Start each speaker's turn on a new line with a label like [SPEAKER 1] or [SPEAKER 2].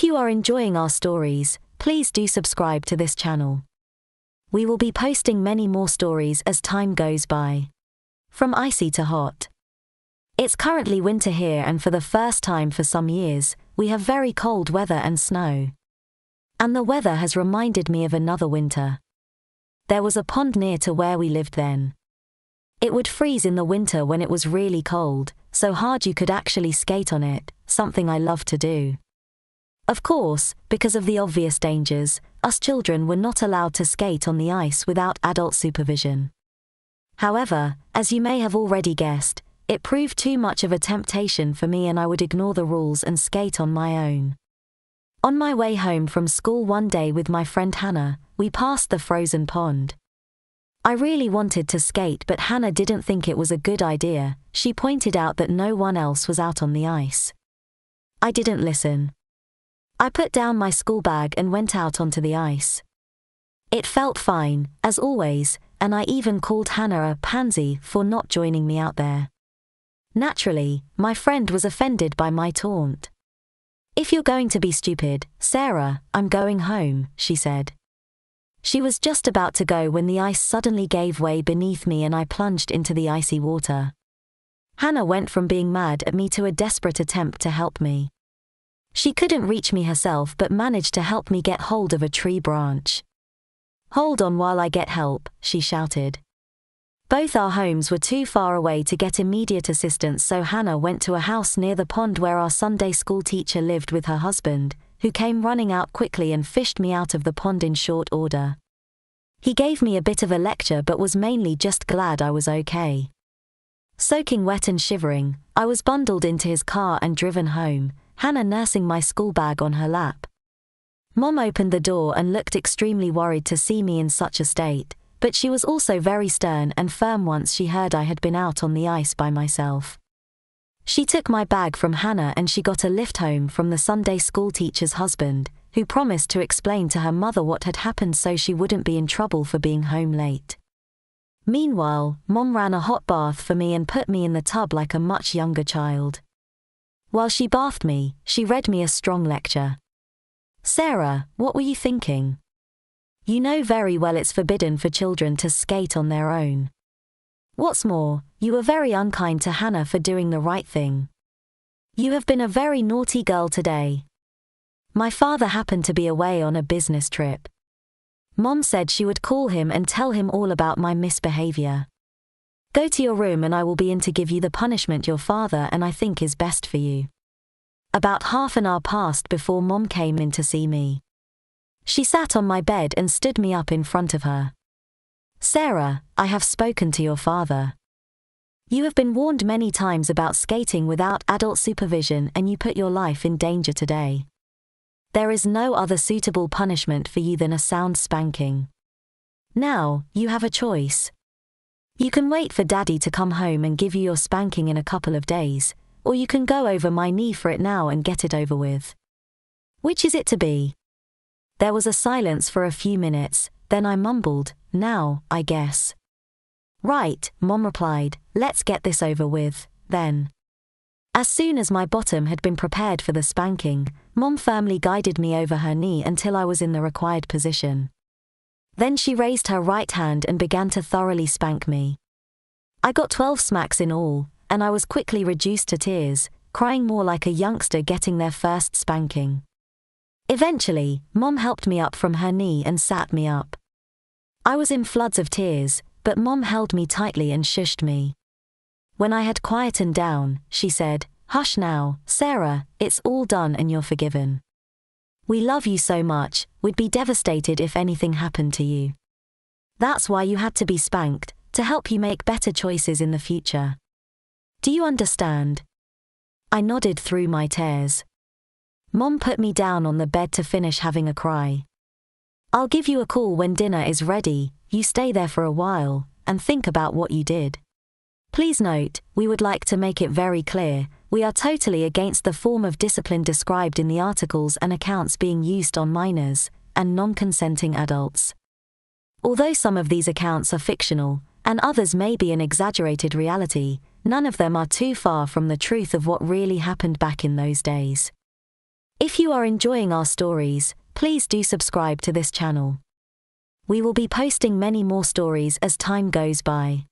[SPEAKER 1] If you are enjoying our stories, please do subscribe to this channel. We will be posting many more stories as time goes by. From icy to hot. It's currently winter here, and for the first time for some years, we have very cold weather and snow. And the weather has reminded me of another winter. There was a pond near to where we lived then. It would freeze in the winter when it was really cold, so hard you could actually skate on it, something I loved to do. Of course, because of the obvious dangers, us children were not allowed to skate on the ice without adult supervision. However, as you may have already guessed, it proved too much of a temptation for me, and I would ignore the rules and skate on my own. On my way home from school one day with my friend Hannah, we passed the frozen pond. I really wanted to skate, but Hannah didn't think it was a good idea. She pointed out that no one else was out on the ice. I didn't listen. I put down my school bag and went out onto the ice. It felt fine, as always, and I even called Hannah a pansy for not joining me out there. Naturally, my friend was offended by my taunt. "If you're going to be stupid, Sarah, I'm going home," she said. She was just about to go when the ice suddenly gave way beneath me and I plunged into the icy water. Hannah went from being mad at me to a desperate attempt to help me. She couldn't reach me herself but managed to help me get hold of a tree branch. "Hold on while I get help," she shouted. Both our homes were too far away to get immediate assistance, so Hannah went to a house near the pond where our Sunday school teacher lived with her husband, who came running out quickly and fished me out of the pond in short order. He gave me a bit of a lecture but was mainly just glad I was okay. Soaking wet and shivering, I was bundled into his car and driven home, Hannah nursing my school bag on her lap. Mom opened the door and looked extremely worried to see me in such a state, but she was also very stern and firm once she heard I had been out on the ice by myself. She took my bag from Hannah and she got a lift home from the Sunday school teacher's husband, who promised to explain to her mother what had happened so she wouldn't be in trouble for being home late. Meanwhile, Mom ran a hot bath for me and put me in the tub like a much younger child. While she bathed me, she read me a strong lecture. "Sarah, what were you thinking? You know very well it's forbidden for children to skate on their own. What's more, you were very unkind to Hannah for doing the right thing. You have been a very naughty girl today." My father happened to be away on a business trip. Mom said she would call him and tell him all about my misbehavior. "Go to your room and I will be in to give you the punishment your father and I think is best for you." About half an hour passed before Mom came in to see me. She sat on my bed and stood me up in front of her. "Sarah, I have spoken to your father. You have been warned many times about skating without adult supervision and you put your life in danger today. There is no other suitable punishment for you than a sound spanking. Now, you have a choice. You can wait for Daddy to come home and give you your spanking in a couple of days, or you can go over my knee for it now and get it over with. Which is it to be?" There was a silence for a few minutes, then I mumbled, "Now, I guess." "Right," Mom replied, "let's get this over with, then." As soon as my bottom had been prepared for the spanking, Mom firmly guided me over her knee until I was in the required position. Then she raised her right hand and began to thoroughly spank me. I got 12 smacks in all, and I was quickly reduced to tears, crying more like a youngster getting their first spanking. Eventually, Mom helped me up from her knee and sat me up. I was in floods of tears, but Mom held me tightly and shushed me. When I had quietened down, she said, "Hush now, Sarah, it's all done and you're forgiven. We love you so much, we'd be devastated if anything happened to you. That's why you had to be spanked, to help you make better choices in the future. Do you understand?" I nodded through my tears. Mom put me down on the bed to finish having a cry. "I'll give you a call when dinner is ready, you stay there for a while, and think about what you did. Please note, we would like to make it very clear, we are totally against the form of discipline described in the articles and accounts being used on minors and non-consenting adults. Although some of these accounts are fictional, and others may be an exaggerated reality, none of them are too far from the truth of what really happened back in those days. If you you are enjoying our stories, please do subscribe to this channel. We will be posting many more stories as time goes by.